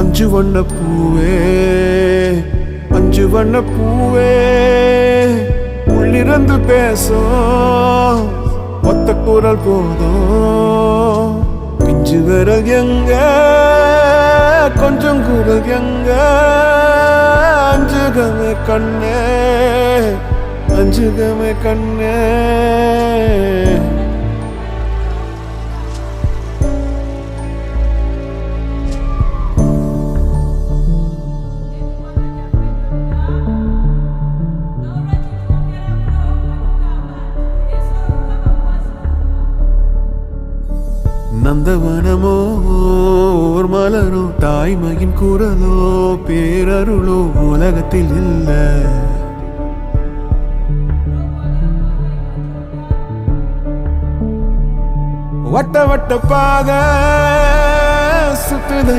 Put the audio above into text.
அஞ்சு வண்ண பூவே அஞ்சு வண்ண பூவே உள்ளிருந்து பேசும் ஒத்த குரல் போதும் பிஞ்சு விரல் எங்க கொஞ்சம் குரல் எங்க அஞ்சுகமே கண்ணே அஞ்சுகமே கண்ணே நந்தவனமோ ஓர் மலரோ தாய்மையின் குரலோ பேரருளோ உலகத்தில் இல்ல வட்ட வட்ட பாத சுத்துதை